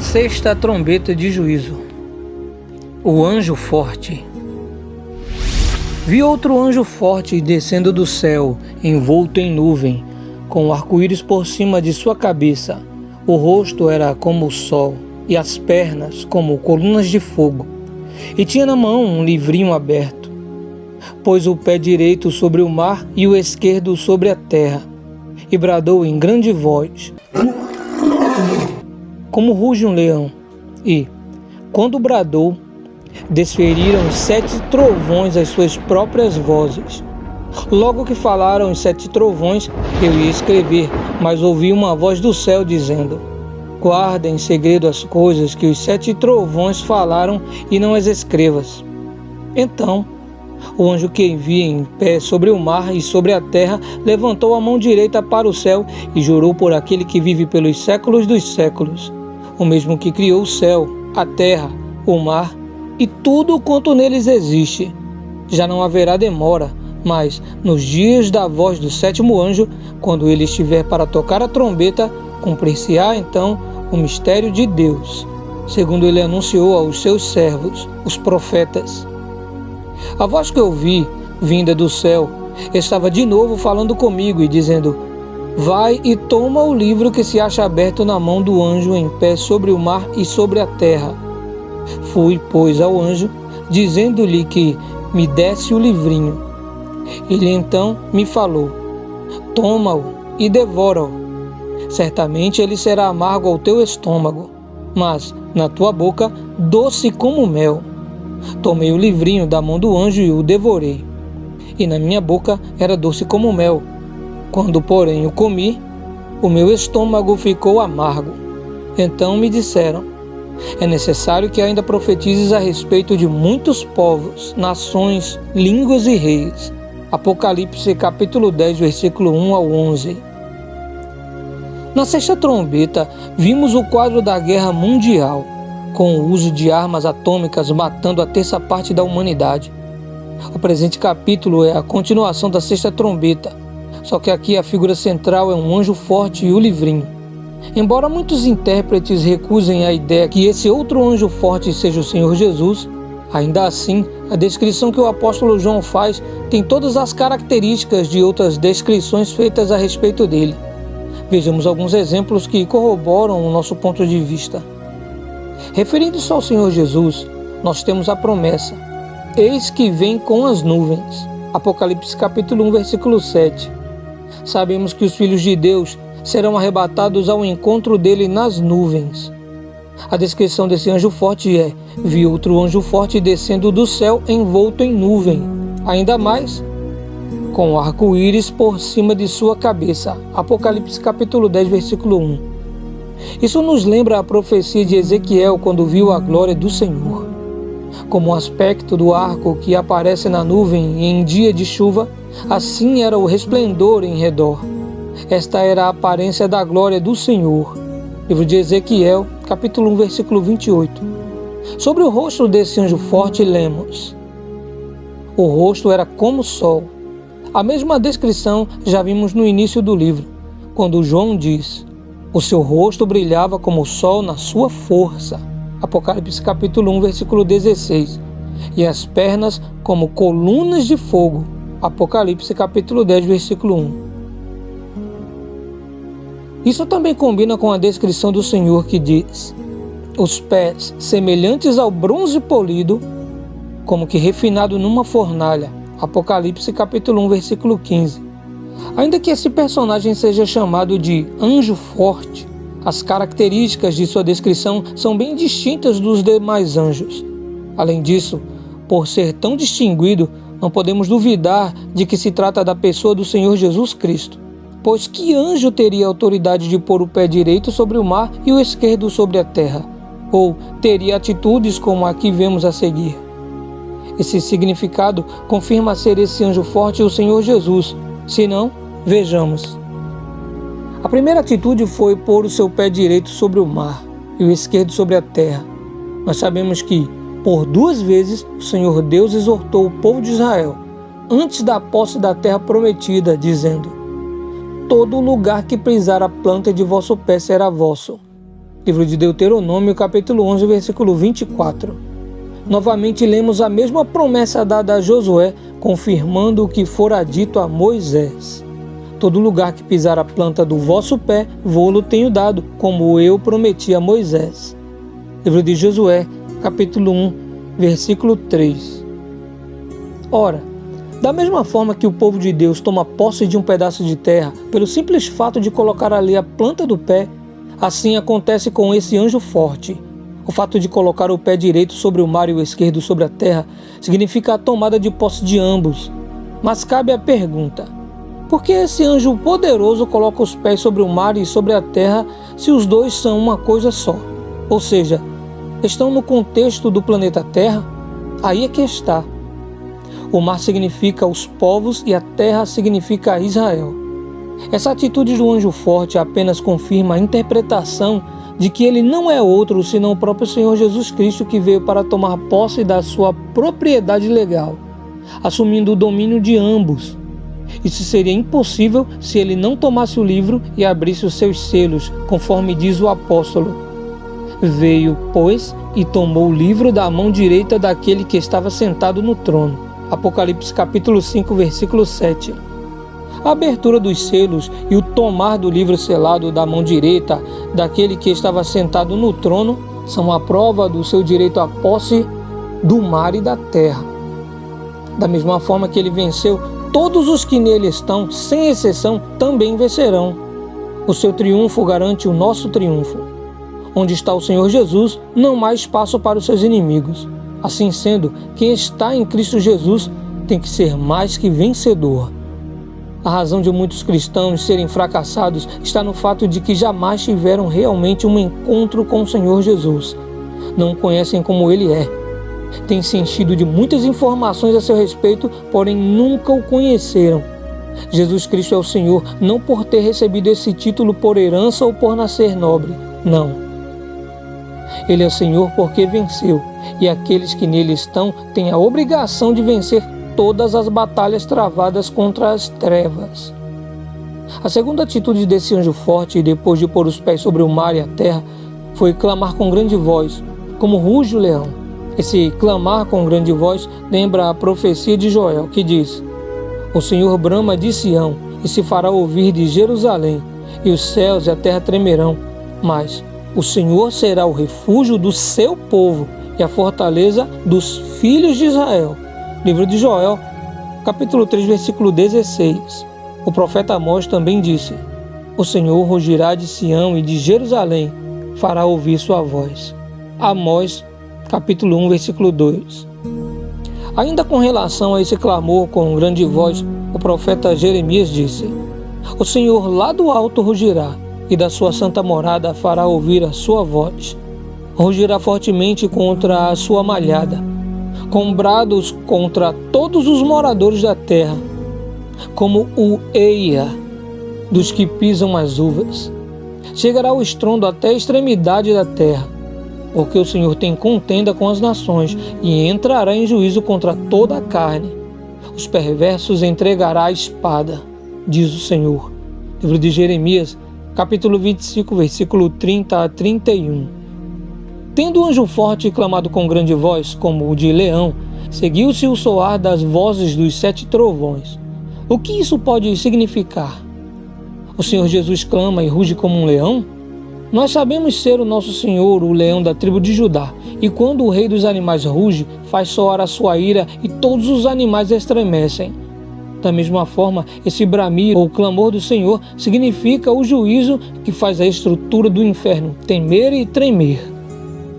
sexta trombeta de juízo. O anjo forte. Vi outro anjo forte descendo do céu, envolto em nuvem, com um arco-íris por cima de sua cabeça. O rosto era como o sol, e as pernas como colunas de fogo. E tinha na mão um livrinho aberto. Pôs o pé direito sobre o mar e o esquerdo sobre a terra, e bradou em grande voz, como ruge um leão. E, quando bradou, desferiram 7 trovões as suas próprias vozes. Logo que falaram os 7 trovões, eu ia escrever, mas ouvi uma voz do céu dizendo: guarda em segredo as coisas que os 7 trovões falaram e não as escrevas. Então, o anjo que via em pé sobre o mar e sobre a terra levantou a mão direita para o céu e jurou por aquele que vive pelos séculos dos séculos, o mesmo que criou o céu, a terra, o mar e tudo quanto neles existe. Já não haverá demora, mas nos dias da voz do 7º anjo, quando ele estiver para tocar a trombeta, cumprir-se-á então o mistério de Deus, segundo ele anunciou aos seus servos, os profetas. A voz que eu ouvi, vinda do céu, estava de novo falando comigo e dizendo: vai e toma o livro que se acha aberto na mão do anjo em pé sobre o mar e sobre a terra. Fui, pois, ao anjo, dizendo-lhe que me desse o livrinho. Ele então me falou: toma-o e devora-o. Certamente ele será amargo ao teu estômago, mas na tua boca doce como mel. Tomei o livrinho da mão do anjo e o devorei, e na minha boca era doce como mel. Quando, porém, o comi, o meu estômago ficou amargo. Então me disseram: é necessário que ainda profetizes a respeito de muitos povos, nações, línguas e reis. Apocalipse capítulo 10, versículo 1 ao 11. Na sexta trombeta, vimos o quadro da guerra mundial, com o uso de armas atômicas matando a terça parte da humanidade. O presente capítulo é a continuação da sexta trombeta, só que aqui a figura central é um anjo forte e o livrinho. Embora muitos intérpretes recusem a ideia que esse outro anjo forte seja o Senhor Jesus, ainda assim, a descrição que o apóstolo João faz tem todas as características de outras descrições feitas a respeito dele. Vejamos alguns exemplos que corroboram o nosso ponto de vista. Referindo-se ao Senhor Jesus, nós temos a promessa: eis que vem com as nuvens. Apocalipse capítulo 1, versículo 7. Sabemos que os filhos de Deus serão arrebatados ao encontro dele nas nuvens. A descrição desse anjo forte é: vi outro anjo forte descendo do céu envolto em nuvem, ainda mais com o arco-íris por cima de sua cabeça. Apocalipse capítulo 10, versículo 1. Isso nos lembra a profecia de Ezequiel quando viu a glória do Senhor. Como o aspecto do arco que aparece na nuvem em dia de chuva, assim era o resplendor em redor. Esta era a aparência da glória do Senhor. Livro de Ezequiel, capítulo 1, versículo 28. Sobre o rosto desse anjo forte lemos: o rosto era como o sol. A mesma descrição já vimos no início do livro, quando João diz: o seu rosto brilhava como o sol na sua força. Apocalipse capítulo 1, versículo 16. E as pernas como colunas de fogo. Apocalipse capítulo 10, versículo 1. Isso também combina com a descrição do Senhor que diz: os pés semelhantes ao bronze polido, como que refinado numa fornalha. Apocalipse capítulo 1, versículo 15. Ainda que esse personagem seja chamado de anjo forte, as características de sua descrição são bem distintas dos demais anjos. Além disso, por ser tão distinguido, não podemos duvidar de que se trata da pessoa do Senhor Jesus Cristo. Pois que anjo teria autoridade de pôr o pé direito sobre o mar e o esquerdo sobre a terra? Ou teria atitudes como a que vemos a seguir? Esse significado confirma ser esse anjo forte o Senhor Jesus. Se não, vejamos. A primeira atitude foi pôr o seu pé direito sobre o mar e o esquerdo sobre a terra. Nós sabemos que, por 2 vezes, o Senhor Deus exortou o povo de Israel, antes da posse da terra prometida, dizendo: todo lugar que pisar a planta de vosso pé será vosso. Livro de Deuteronômio, capítulo 11, versículo 24. Novamente lemos a mesma promessa dada a Josué, confirmando o que fora dito a Moisés. Todo lugar que pisar a planta do vosso pé, vô-lo tenho dado, como eu prometi a Moisés. Livro de Josué, capítulo 1, versículo 3. Ora, da mesma forma que o povo de Deus toma posse de um pedaço de terra pelo simples fato de colocar ali a planta do pé, assim acontece com esse anjo forte. O fato de colocar o pé direito sobre o mar e o esquerdo sobre a terra significa a tomada de posse de ambos. Mas cabe a pergunta: por que esse anjo poderoso coloca os pés sobre o mar e sobre a terra se os dois são uma coisa só? Ou seja, estão no contexto do planeta Terra? Aí é que está. O mar significa os povos e a terra significa Israel. Essa atitude do anjo forte apenas confirma a interpretação de que ele não é outro senão o próprio Senhor Jesus Cristo, que veio para tomar posse da sua propriedade legal, assumindo o domínio de ambos. Isso seria impossível se ele não tomasse o livro e abrisse os seus selos, conforme diz o apóstolo. Veio, pois, e tomou o livro da mão direita daquele que estava sentado no trono. Apocalipse capítulo 5, versículo 7. A abertura dos selos e o tomar do livro selado da mão direita daquele que estava sentado no trono são a prova do seu direito à posse do mar e da terra. Da mesma forma que ele venceu, todos os que nele estão, sem exceção, também vencerão. O seu triunfo garante o nosso triunfo. Onde está o Senhor Jesus, não há espaço para os seus inimigos. Assim sendo, quem está em Cristo Jesus tem que ser mais que vencedor. A razão de muitos cristãos serem fracassados está no fato de que jamais tiveram realmente um encontro com o Senhor Jesus. Não o conhecem como Ele é. Têm se enchido de muitas informações a seu respeito, porém nunca o conheceram. Jesus Cristo é o Senhor, não por ter recebido esse título por herança ou por nascer nobre. Não. Ele é o Senhor porque venceu, e aqueles que nele estão têm a obrigação de vencer todas as batalhas travadas contra as trevas. A segunda atitude desse anjo forte, depois de pôr os pés sobre o mar e a terra, foi clamar com grande voz, como ruge o leão. Esse clamar com grande voz lembra a profecia de Joel, que diz: o Senhor brama de Sião e se fará ouvir de Jerusalém, e os céus e a terra tremerão, mas o Senhor será o refúgio do seu povo e a fortaleza dos filhos de Israel. Livro de Joel, capítulo 3, versículo 16. O profeta Amós também disse: o Senhor rugirá de Sião e de Jerusalém, fará ouvir sua voz. Amós, capítulo 1, versículo 2. Ainda com relação a esse clamor com grande voz, o profeta Jeremias disse: o Senhor lá do alto rugirá, e da sua santa morada fará ouvir a sua voz. Rugirá fortemente contra a sua malhada, com brados contra todos os moradores da terra, como o eia dos que pisam as uvas. Chegará o estrondo até a extremidade da terra, porque o Senhor tem contenda com as nações e entrará em juízo contra toda a carne. Os perversos entregará a espada, diz o Senhor. Livro de Jeremias, capítulo 25, versículo 30 a 31. Tendo o anjo forte clamado com grande voz, como o de leão, seguiu-se o soar das vozes dos 7 trovões. O que isso pode significar? O Senhor Jesus clama e ruge como um leão? Nós sabemos ser o nosso Senhor, o leão da tribo de Judá, e quando o rei dos animais ruge, faz soar a sua ira e todos os animais estremecem. Da mesma forma, esse bramir ou clamor do Senhor significa o juízo que faz a estrutura do inferno temer e tremer.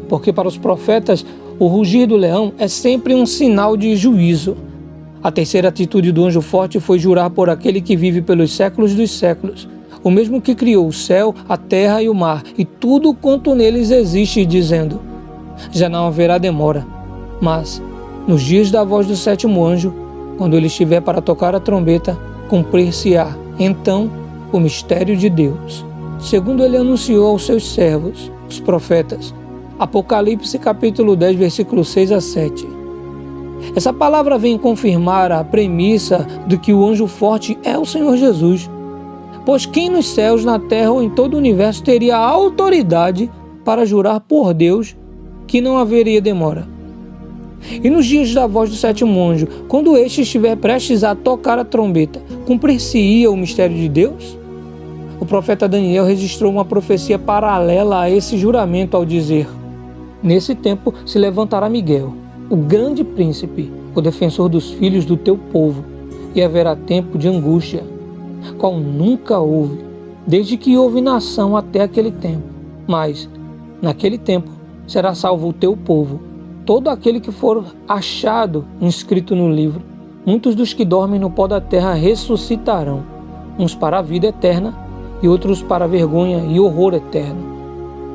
Porque para os profetas, o rugir do leão é sempre um sinal de juízo. A terceira atitude do anjo forte foi jurar por aquele que vive pelos séculos dos séculos, o mesmo que criou o céu, a terra e o mar, e tudo quanto neles existe, dizendo: já não haverá demora, mas, nos dias da voz do 7º anjo, quando ele estiver para tocar a trombeta, cumprir-se-á, então, o mistério de Deus, segundo ele anunciou aos seus servos, os profetas. Apocalipse capítulo 10, versículo 6 a 7. Essa palavra vem confirmar a premissa de que o anjo forte é o Senhor Jesus. Pois quem nos céus, na terra ou em todo o universo teria a autoridade para jurar por Deus que não haveria demora. E nos dias da voz do sétimo anjo, quando este estiver prestes a tocar a trombeta, cumprir-se-ia o mistério de Deus? O profeta Daniel registrou uma profecia paralela a esse juramento ao dizer: nesse tempo se levantará Miguel, o grande príncipe, o defensor dos filhos do teu povo, e haverá tempo de angústia, qual nunca houve, desde que houve nação até aquele tempo. Mas, naquele tempo, será salvo o teu povo, todo aquele que for achado inscrito no livro. Muitos dos que dormem no pó da terra ressuscitarão, uns para a vida eterna e outros para a vergonha e horror eterno.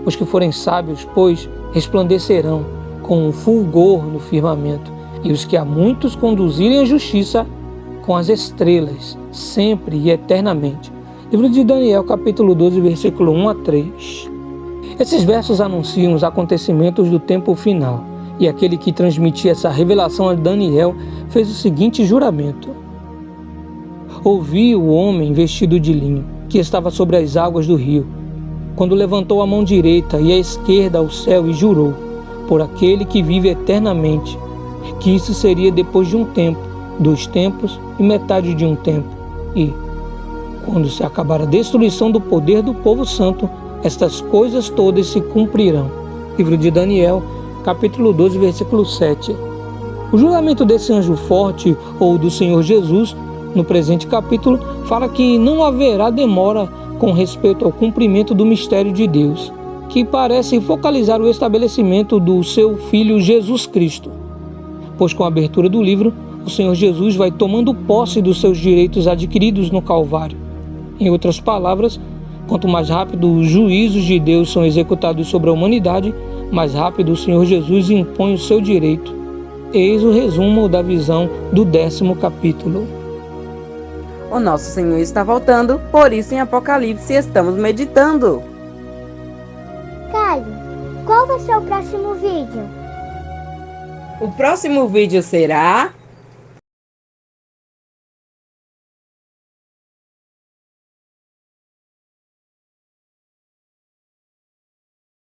Os que forem sábios, pois, resplandecerão com um fulgor no firmamento, e os que a muitos conduzirem à justiça com as estrelas, sempre e eternamente. Livro de Daniel, capítulo 12, versículo 1 a 3. Esses versos anunciam os acontecimentos do tempo final, e aquele que transmitia essa revelação a Daniel fez o seguinte juramento: ouvi o homem vestido de linho, que estava sobre as águas do rio, quando levantou a mão direita e a esquerda ao céu e jurou, por aquele que vive eternamente, que isso seria depois de um tempo, 2 tempos e metade de um tempo, e, quando se acabar a destruição do poder do povo santo, estas coisas todas se cumprirão. Livro de Daniel, capítulo 12, versículo 7. O juramento desse anjo forte, ou do Senhor Jesus, no presente capítulo, fala que não haverá demora com respeito ao cumprimento do mistério de Deus, que parece focalizar o estabelecimento do seu Filho Jesus Cristo. Pois com a abertura do livro, o Senhor Jesus vai tomando posse dos seus direitos adquiridos no Calvário. Em outras palavras, quanto mais rápido os juízos de Deus são executados sobre a humanidade, mais rápido o Senhor Jesus impõe o seu direito. Eis o resumo da visão do 10º capítulo. O nosso Senhor está voltando, por isso em Apocalipse estamos meditando. Caio, qual vai ser o próximo vídeo? O próximo vídeo será